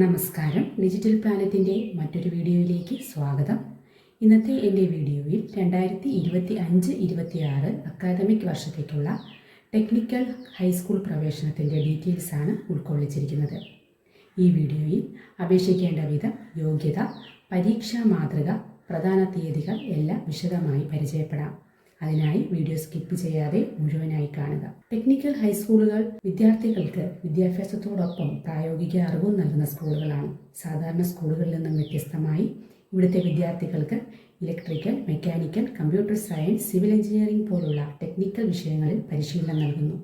നമസ്കാരം. ഡിജിറ്റൽ പ്ലാനറ്റിൻ്റെ മറ്റൊരു വീഡിയോയിലേക്ക് സ്വാഗതം. ഇന്നത്തെ എൻ്റെ വീഡിയോയിൽ 2025-26 അക്കാദമിക് വർഷത്തേക്കുള്ള ടെക്നിക്കൽ ഹൈസ്കൂൾ പ്രവേശനത്തിൻ്റെ ഡീറ്റെയിൽസാണ് ഉൾക്കൊള്ളിച്ചിരിക്കുന്നത്. ഈ വീഡിയോയിൽ അപേക്ഷിക്കേണ്ട വിധം, യോഗ്യത, പരീക്ഷാ മാതൃക, പ്രധാന തീയതികൾ എല്ലാം വിശദമായി പരിചയപ്പെടാം. അതിനായി വീഡിയോ സ്കിപ്പ് ചെയ്യാതെ മുഴുവനായി കാണുക. ടെക്നിക്കൽ ഹൈസ്കൂളുകൾ വിദ്യാർത്ഥികൾക്ക് വിദ്യാഭ്യാസത്തോടൊപ്പം പ്രായോഗിക അറിവും നൽകുന്ന സ്കൂളുകളാണ്. സാധാരണ സ്കൂളുകളിൽ നിന്നും വ്യത്യസ്തമായി ഇവിടുത്തെ വിദ്യാർത്ഥികൾക്ക് electrical, mechanical, computer science, civil engineering പോലുള്ള ടെക്നിക്കൽ വിഷയങ്ങളിൽ പരിശീലനം നൽകുന്നു.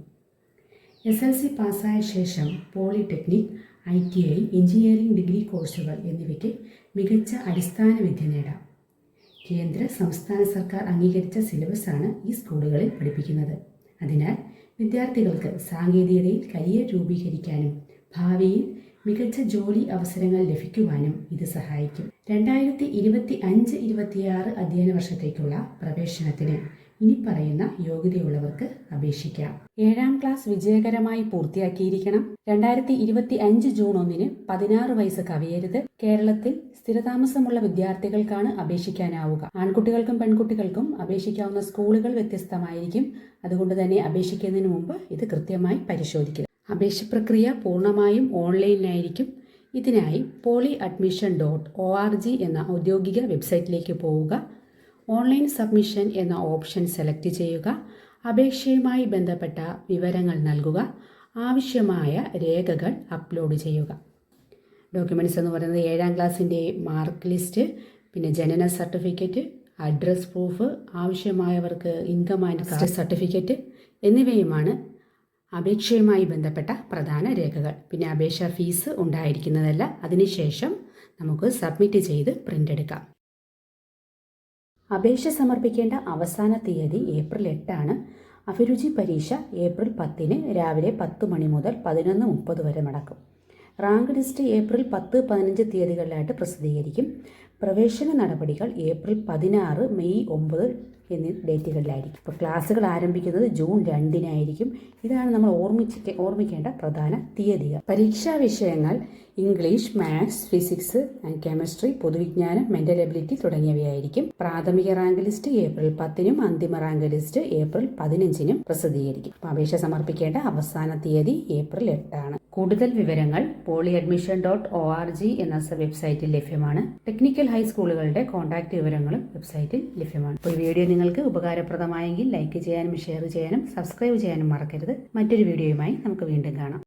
SLC പാസ്സായ ശേഷം പോളിടെക്നിക്, ITI, എഞ്ചിനീയറിംഗ് ഡിഗ്രി കോഴ്സുകൾ എന്നിവയ്ക്ക് മികച്ച അടിസ്ഥാന വിദ്യ നേടാം. കേന്ദ്ര സംസ്ഥാന സർക്കാർ അംഗീകരിച്ച സിലബസാണ് ഈ സ്കൂളുകളിൽ പഠിപ്പിക്കുന്നത്. അതിനാൽ വിദ്യാർത്ഥികൾക്ക് സാങ്കേതികതയിൽ കരിയർ രൂപീകരിക്കാനും ഭാവിയിൽ മികച്ച ജോലി അവസരങ്ങൾ ലഭിക്കുവാനും ഇത് സഹായിക്കും. 2025-26 അധ്യയന വർഷത്തേക്കുള്ള പ്രവേശനത്തിന് ഇനി പറയുന്ന യോഗ്യതയുള്ളവർക്ക് അപേക്ഷിക്കാം. 7ാം ക്ലാസ് വിജയകരമായി പൂർത്തിയാക്കിയിരിക്കണം. 2025 ജൂൺ 1 16 വയസ്സ് കവിയരുത്. കേരളത്തിൽ സ്ഥിരതാമസമുള്ള വിദ്യാർത്ഥികൾക്കാണ് അപേക്ഷിക്കാനാവുക. ആൺകുട്ടികൾക്കും പെൺകുട്ടികൾക്കും അപേക്ഷിക്കാവുന്ന സ്കൂളുകൾ വ്യത്യസ്തമായിരിക്കും. അതുകൊണ്ട് തന്നെ അപേക്ഷിക്കുന്നതിന് മുമ്പ് ഇത് കൃത്യമായി പരിശോധിക്കുക. അപേക്ഷ പ്രക്രിയ പൂർണ്ണമായും ഓൺലൈനിലായിരിക്കും. ഇതിനായി polyadmission.org എന്ന ഔദ്യോഗിക വെബ്സൈറ്റിലേക്ക് പോവുക. ഓൺലൈൻ സബ്മിഷൻ എന്ന ഓപ്ഷൻ സെലക്ട് ചെയ്യുക. അപേക്ഷയുമായി ബന്ധപ്പെട്ട വിവരങ്ങൾ നൽകുക. ആവശ്യമായ രേഖകൾ അപ്ലോഡ് ചെയ്യുക. ഡോക്യുമെൻറ്റ്സ് എന്ന് പറയുന്നത് 7ാം ക്ലാസ്സിൻ്റെ മാർക്ക് ലിസ്റ്റ്, പിന്നെ ജനന സർട്ടിഫിക്കറ്റ്, അഡ്രസ് പ്രൂഫ്, ആവശ്യമായവർക്ക് ഇൻകം ആൻഡ് കാസ്റ്റ് സർട്ടിഫിക്കറ്റ് എന്നിവയുമാണ് അപേക്ഷയുമായി ബന്ധപ്പെട്ട പ്രധാന രേഖകൾ. പിന്നെ അപേക്ഷാ ഫീസ് ഉണ്ടായിരിക്കുന്നതല്ല. അതിനുശേഷം നമുക്ക് സബ്മിറ്റ് ചെയ്ത് പ്രിൻ്റ് എടുക്കാം. അപേക്ഷ സമർപ്പിക്കേണ്ട അവസാന തീയതി ഏപ്രിൽ 8 അഭിരുചി പരീക്ഷ ഏപ്രിൽ 10 രാവിലെ 10 മണി മുതൽ 11:30 വരെ നടക്കും. റാങ്ക് ലിസ്റ്റ് ഏപ്രിൽ 10, 15 തീയതികളിലായിട്ട് പ്രസിദ്ധീകരിക്കും. പ്രവേശന നടപടികൾ ഏപ്രിൽ 16, മെയ് 9 എന്നീ ഡേറ്റുകളിലായിരിക്കും. ഇപ്പോൾ ക്ലാസ്സുകൾ ആരംഭിക്കുന്നത് ജൂൺ 2 ഇതാണ് നമ്മൾ ഓർമ്മിക്കേണ്ട പ്രധാന തീയതികൾ. പരീക്ഷാ വിഷയങ്ങൾ English, maths, physics and chemistry, പൊതുവിജ്ഞാനം, മെൻ്റൽ എബിലിറ്റി തുടങ്ങിയവയായിരിക്കും. പ്രാഥമിക റാങ്ക് ലിസ്റ്റ് ഏപ്രിൽ 10 അന്തിമ റാങ്ക് ലിസ്റ്റ് ഏപ്രിൽ 15 പ്രസിദ്ധീകരിക്കും. അപ്പോൾ അപേക്ഷ സമർപ്പിക്കേണ്ട അവസാന തീയതി ഏപ്രിൽ 8. കൂടുതൽ വിവരങ്ങൾ polyadmission.org എന്ന വെബ്സൈറ്റിൽ ലഭ്യമാണ്. ടെക്നിക്കൽ ഹൈസ്കൂളുകളുടെ കോൺടാക്ട് വിവരങ്ങളും വെബ്സൈറ്റിൽ ലഭ്യമാണ്. അപ്പോൾ ഈ വീഡിയോ നിങ്ങൾക്ക് ഉപകാരപ്രദമായെങ്കിൽ ലൈക്ക് ചെയ്യാനും ഷെയർ ചെയ്യാനും സബ്സ്ക്രൈബ് ചെയ്യാനും മറക്കരുത്. മറ്റൊരു വീഡിയോയുമായി നമുക്ക് വീണ്ടും കാണാം.